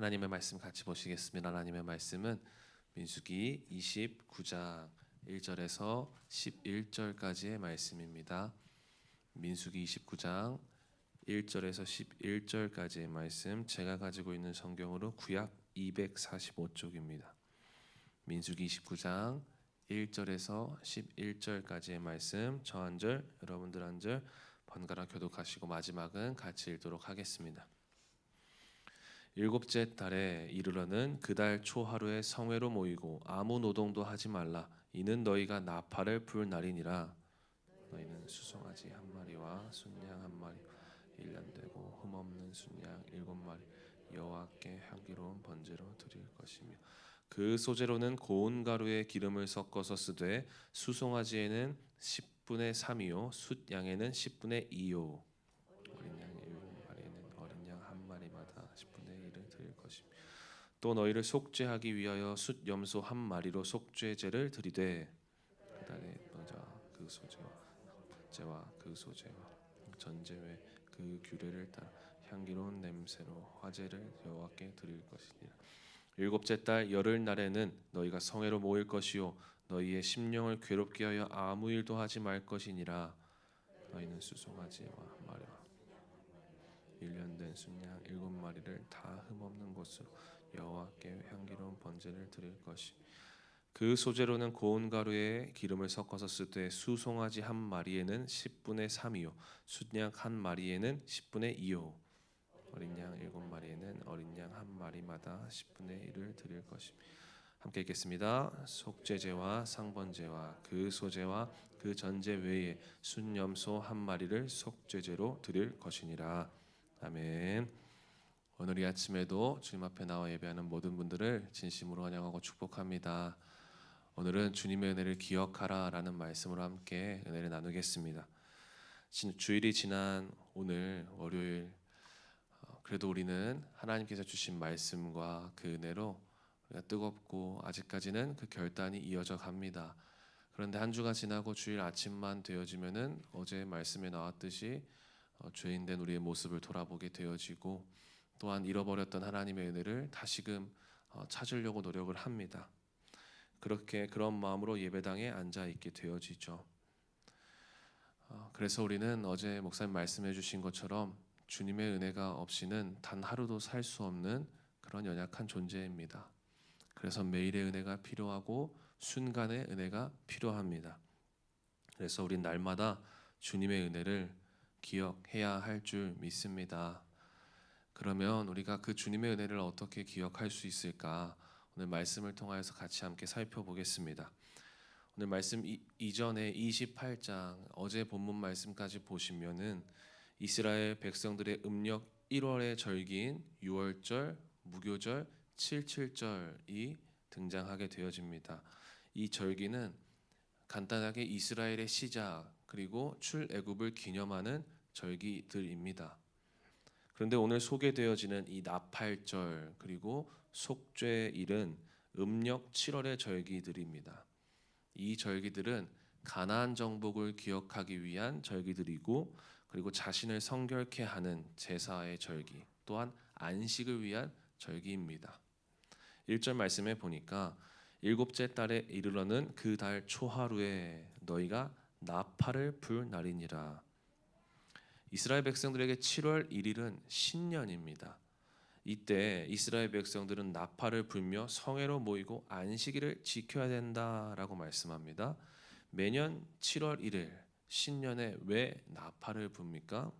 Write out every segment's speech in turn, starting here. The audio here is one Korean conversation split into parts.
하나님의 말씀 같이 보시겠습니다. 하나님의 말씀은 민수기 29장 1절에서 11절까지의 말씀입니다. 민수기 29장 1절에서 11절까지의 말씀, 제가 가지고 있는 성경으로 구약 245쪽입니다. 민수기 29장 1절에서 11절까지의 말씀, 저 한 절, 여러분들 한 절 번갈아 교독하시고 마지막은 같이 읽도록 하겠습니다. 일곱째 달에 이르러는 그 달 초하루에 성회로 모이고 아무 노동도 하지 말라. 이는 너희가 나팔을 불 날이니라. 너희는 수송아지 한 마리와 순양 한 마리, 일년되고 흠없는 순양 7마리 여호와께 향기로운 번제로 드릴 것이며, 그 소재로는 고운 가루에 기름을 섞어서 쓰되 수송아지에는 10분의 3이요 숫양에는 10분의 2요 어린 양 7마리에는 어린 양 한 마리마다 10분의 1을 드릴 것이며, 또 너희를 속죄하기 위하여 숫 염소 한 마리로 속죄제를 드리되 그 달에 먼저 그 소제와 그 소제와 전제외 그 규례를 따라 향기로운 냄새로 화제를 여호와께 드릴 것이니라. 일곱째 달 열흘 날에는 너희가 성회로 모일 것이요 너희의 심령을 괴롭게 하여 아무 일도 하지 말 것이니라. 너희는 수송아지와 한 마리와 1년 된 순양 7마리를 다 흠없는 것으로 여호와께 향기로운 번제를 드릴 것이, 그 소재로는 고운 가루에 기름을 섞어서 쓰되 수송아지 한 마리에는 10분의 3이요 순양 한 마리에는 10분의 2요 어린 양 7마리에는 어린 양 한 마리마다 10분의 1을 드릴 것이며. 함께 읽겠습니다. 속죄제와 상번제와 그 소제와 그 전제 외에 순염소 한 마리를 속죄제로 드릴 것이니라. 아멘. 오늘 이 아침에도 주님 앞에 나와 예배하는 모든 분들을 진심으로 환영하고 축복합니다. 오늘은 주님의 은혜를 기억하라 라는 말씀으로 함께 은혜를 나누겠습니다. 주일이 지난 오늘 월요일, 그래도 우리는 하나님께서 주신 말씀과 그 은혜로 우리가 뜨겁고 아직까지는 그 결단이 이어져 갑니다. 그런데 한 주가 지나고 주일 아침만 되어지면은 어제 말씀에 나왔듯이 죄인된 우리의 모습을 돌아보게 되어지고, 또한 잃어버렸던 하나님의 은혜를 다시금 찾으려고 노력을 합니다. 그런 마음으로 예배당에 앉아 있게 되어지죠. 그래서 우리는 어제 목사님 말씀해 주신 것처럼 주님의 은혜가 없이는 단 하루도 살 수 없는 그런 연약한 존재입니다. 그래서 매일의 은혜가 필요하고 순간의 은혜가 필요합니다. 그래서 우린 날마다 주님의 은혜를 기억해야 할 줄 믿습니다. 그러면 우리가 그 주님의 은혜를 어떻게 기억할 수 있을까? 오늘 말씀을 통하여서 같이 함께 살펴보겠습니다. 오늘 말씀 이전에 28장 어제 본문 말씀까지 보시면은 이스라엘 백성들의 음력 1월의 절기인 6월절, 무교절, 77절이 등장하게 되어집니다. 이 절기는 간단하게 이스라엘의 시작 그리고 출애굽을 기념하는 절기들입니다. 그런데 오늘 소개되어지는 이 나팔절 그리고 속죄일은 음력 7월의 절기들입니다. 이 절기들은 가나안 정복을 기억하기 위한 절기들이고, 그리고 자신을 성결케 하는 제사의 절기, 또한 안식을 위한 절기입니다. 1절 말씀에 보니까 일곱째 달에 이르러는 그 달 초하루에 너희가 나팔을 불 날이니라. 이스라엘 백성들에게 7월 1일은 신년입니다. 이때 이스라엘 백성들은 나팔을 불며 성회로 모이고 안식일을 지켜야 된다라고 말씀합니다. 매년 7월 1일 신년에 왜 나팔을 붑니까?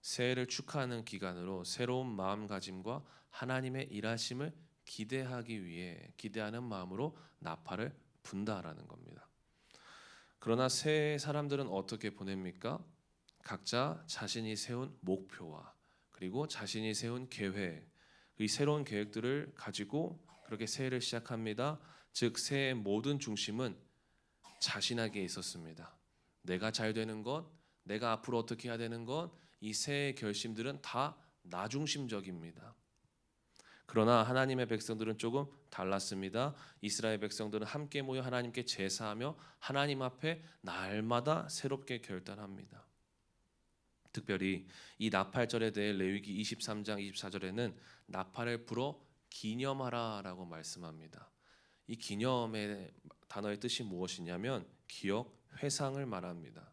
새해를 축하하는 기간으로 새로운 마음가짐과 하나님의 일하심을 기대하는 마음으로 나팔을 분다라는 겁니다. 그러나 새해 사람들은 어떻게 보냅니까? 각자 자신이 세운 목표와 그리고 자신이 세운 계획, 이 새로운 계획들을 가지고 그렇게 새해를 시작합니다. 즉 새해의 모든 중심은 자신에게 있었습니다. 내가 잘 되는 것, 내가 앞으로 어떻게 해야 되는 것, 이 새해의 결심들은 다 나 중심적입니다. 그러나 하나님의 백성들은 조금 달랐습니다. 이스라엘 백성들은 함께 모여 하나님께 제사하며 하나님 앞에 날마다 새롭게 결단합니다. 특별히 이 나팔절에 대해 레위기 23장 24절에는 나팔을 불어 기념하라라고 말씀합니다. 이 기념의 단어의 뜻이 무엇이냐면 기억, 회상을 말합니다.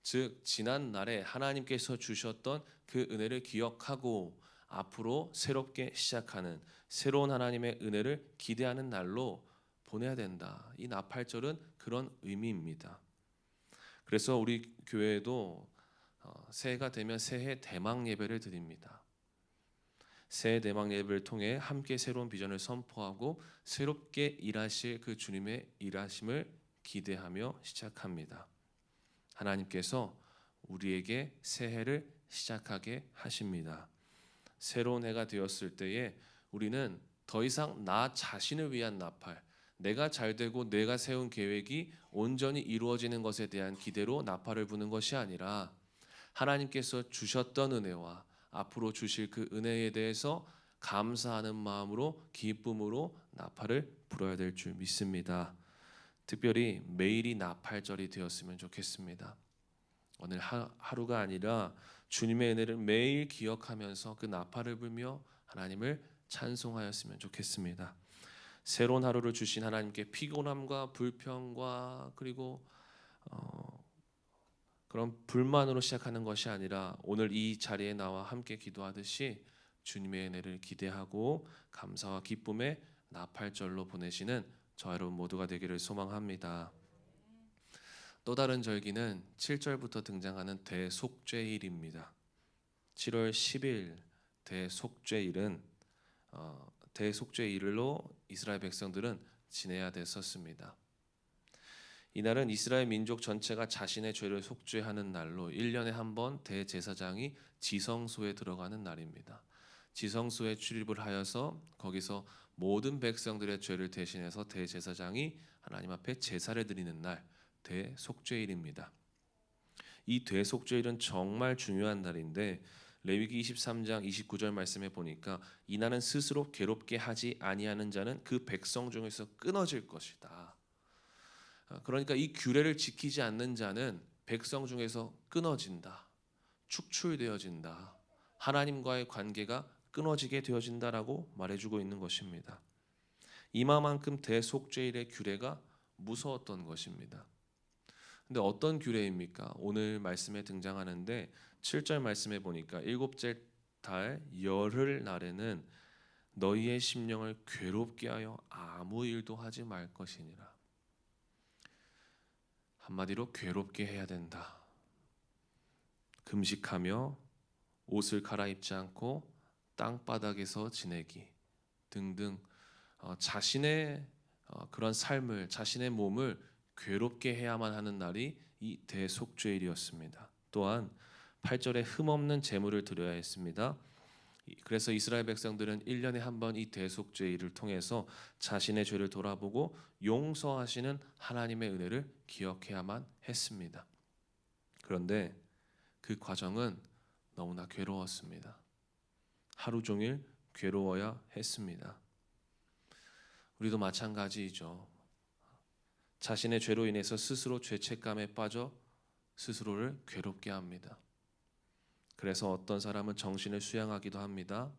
즉 지난 날에 하나님께서 주셨던 그 은혜를 기억하고 앞으로 새롭게 시작하는 새로운 하나님의 은혜를 기대하는 날로 보내야 된다. 이 나팔절은 그런 의미입니다. 그래서 우리 교회도 새해가 되면 새해 대망 예배를 드립니다. 새해 대망 예배를 통해 함께 새로운 비전을 선포하고 새롭게 일하실 그 주님의 일하심을 기대하며 시작합니다. 하나님께서 우리에게 새해를 시작하게 하십니다. 새로운 해가 되었을 때에 우리는 더 이상 나 자신을 위한 나팔, 내가 잘되고 내가 세운 계획이 온전히 이루어지는 것에 대한 기대로 나팔을 부는 것이 아니라 하나님께서 주셨던 은혜와 앞으로 주실 그 은혜에 대해서 감사하는 마음으로 기쁨으로 나팔을 불어야 될 줄 믿습니다. 특별히 매일이 나팔절이 되었으면 좋겠습니다. 오늘 하루가 아니라 주님의 은혜를 매일 기억하면서 그 나팔을 불며 하나님을 찬송하였으면 좋겠습니다. 새로운 하루를 주신 하나님께 피곤함과 불평과 그리고 그런 불만으로 시작하는 것이 아니라 오늘 이 자리에 나와 함께 기도하듯이 주님의 은혜를 기대하고 감사와 기쁨의 나팔절로 보내시는 저 여러분 모두가 되기를 소망합니다. 또 다른 절기는 7절부터 등장하는 대속죄일입니다. 7월 10일 대속죄일은 대속죄일로 이스라엘 백성들은 지내야 됐었습니다. 이날은 이스라엘 민족 전체가 자신의 죄를 속죄하는 날로 1년에 한 번 대제사장이 지성소에 들어가는 날입니다. 지성소에 출입을 하여서 거기서 모든 백성들의 죄를 대신해서 대제사장이 하나님 앞에 제사를 드리는 날 대속죄일입니다. 이 대속죄일은 정말 중요한 날인데 레위기 23장 29절 말씀에 보니까 이날은 스스로 괴롭게 하지 아니하는 자는 그 백성 중에서 끊어질 것이다. 그러니까 이 규례를 지키지 않는 자는 백성 중에서 끊어진다. 축출되어진다. 하나님과의 관계가 끊어지게 되어진다라고 말해주고 있는 것입니다. 이마만큼 대속죄일의 규례가 무서웠던 것입니다. 근데 어떤 규례입니까? 오늘 말씀에 등장하는데 7절 말씀에 보니까 일곱째 달 열흘 날에는 너희의 심령을 괴롭게 하여 아무 일도 하지 말 것이니라. 한마디로 괴롭게 해야 된다. 금식하며 옷을 갈아입지 않고 땅바닥에서 지내기 등등 자신의 그런 삶을 자신의 몸을 괴롭게 해야만 하는 날이 이 대속죄일이었습니다. 또한 8절에 흠없는 제물을 드려야 했습니다. 그래서 이스라엘 백성들은 1년에 한 번 이 대속죄일을 통해서 자신의 죄를 돌아보고 용서하시는 하나님의 은혜를 기억해야만 했습니다. 그런데 그 과정은 너무나 괴로웠습니다. 하루 종일 괴로워야 했습니다. 우리도 마찬가지이죠. 자신의 죄로 인해서 스스로 죄책감에 빠져 스스로를 괴롭게 합니다. 그래서 어떤 사람은 정신을 수양하기도 합니다.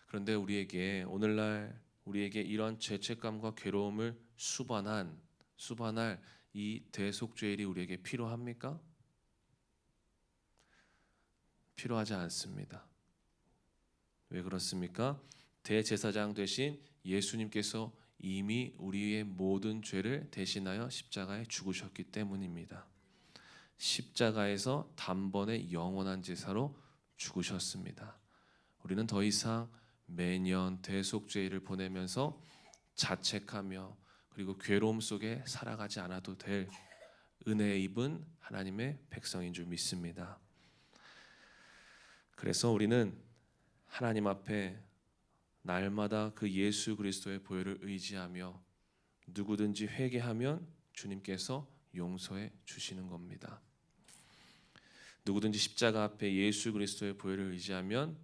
그런데 우리에게 오늘날 우리에게 이런 죄책감과 괴로움을 수반할 이 대속죄일이 우리에게 필요합니까? 필요하지 않습니다. 왜 그렇습니까? 대제사장 되신 예수님께서 이미 우리의 모든 죄를 대신하여 십자가에 죽으셨기 때문입니다. 십자가에서 단번에 영원한 제사로 죽으셨습니다. 우리는 더 이상 매년 대속죄일을 보내면서 자책하며 그리고 괴로움 속에 살아가지 않아도 될 은혜에 입은 하나님의 백성인 줄 믿습니다. 그래서 우리는 하나님 앞에 날마다 그 예수 그리스도의 보혈을 의지하며 누구든지 회개하면 주님께서 용서해 주시는 겁니다. 누구든지 십자가 앞에 예수 그리스도의 보혈을 의지하면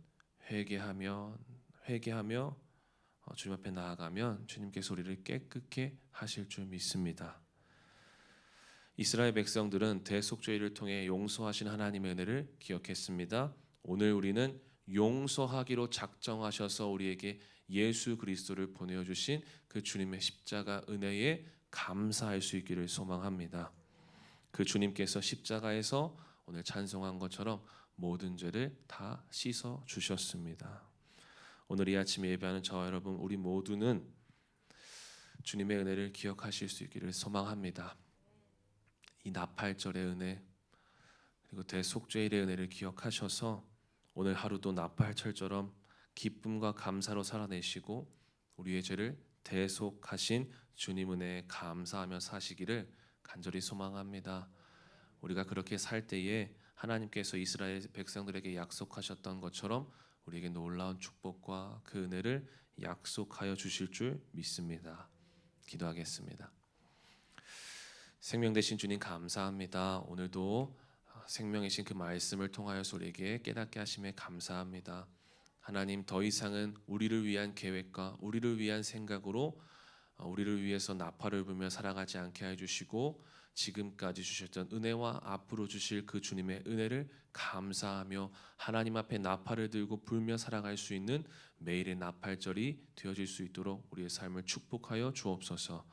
회개하며 주님 앞에 나아가면 주님께서 우리를 깨끗게 하실 줄 믿습니다. 이스라엘 백성들은 대속죄를 통해 용서하신 하나님의 은혜를 기억했습니다. 오늘 우리는 용서하기로 작정하셔서 우리에게 예수 그리스도를 보내어 주신 그 주님의 십자가 은혜에 감사할 수 있기를 소망합니다. 그 주님께서 십자가에서 오늘 찬송한 것처럼 모든 죄를 다 씻어 주셨습니다. 오늘 이 아침에 예배하는 저와 여러분, 우리 모두는 주님의 은혜를 기억하실 수 있기를 소망합니다. 이 나팔절의 은혜, 그리고 대속죄일의 은혜를 기억하셔서 오늘 하루도 나팔절처럼 기쁨과 감사로 살아내시고 우리의 죄를 대속하신 주님 은혜에 감사하며 사시기를 간절히 소망합니다. 우리가 그렇게 살 때에 하나님께서 이스라엘 백성들에게 약속하셨던 것처럼 우리에게 놀라운 축복과 그 은혜를 약속하여 주실 줄 믿습니다. 기도하겠습니다. 생명 되신 주님 감사합니다. 오늘도 생명이신 그 말씀을 통하여서 우리에게 깨닫게 하심에 감사합니다. 하나님, 더 이상은 우리를 위한 계획과 우리를 위한 생각으로 우리를 위해서 나팔을 불며 살아가지 않게 해주시고 지금까지 주셨던 은혜와 앞으로 주실 그 주님의 은혜를 감사하며 하나님 앞에 나팔을 들고 불며 살아갈 수 있는 매일의 나팔절이 되어질 수 있도록 우리의 삶을 축복하여 주옵소서.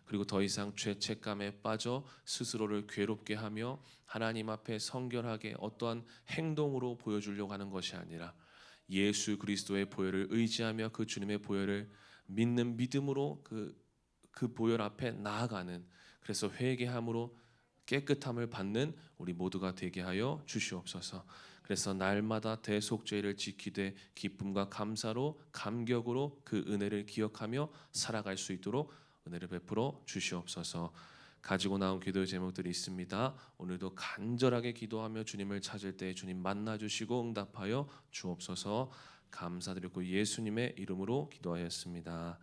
그리고 더 이상 죄책감에 빠져 스스로를 괴롭게 하며 하나님 앞에 성결하게 어떠한 행동으로 보여주려고 하는 것이 아니라 예수 그리스도의 보혈을 의지하며 그 주님의 보혈을 믿는 믿음으로 그 보혈 앞에 나아가는, 그래서 회개함으로 깨끗함을 받는 우리 모두가 되게 하여 주시옵소서. 그래서 날마다 대속죄를 지키되 기쁨과 감사로 감격으로 그 은혜를 기억하며 살아갈 수 있도록 은혜를 베풀어 주시옵소서. 가지고 나온 기도의 제목들이 있습니다. 오늘도 간절하게 기도하며 주님을 찾을 때 주님 만나주시고 응답하여 주옵소서. 감사드리고 예수님의 이름으로 기도하였습니다.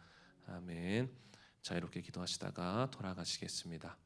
아멘. 자, 이렇게 기도하시다가 돌아가시겠습니다.